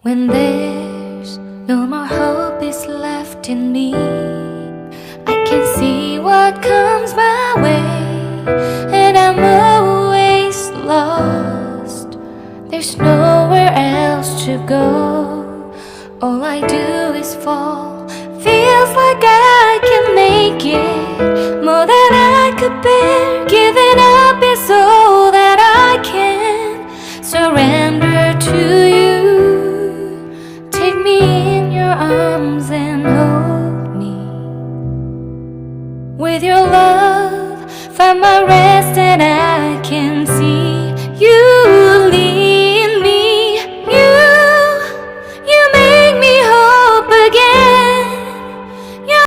When there's no more hope is left in me, I can see what comes my way, and I'm always lost. There's nowhere else to go. All I do is fall. Feels like I can make it more than I could bear. Giving up is all that I can surrender to you. Take me in your arms and hold me. With your love, find my rest and I can see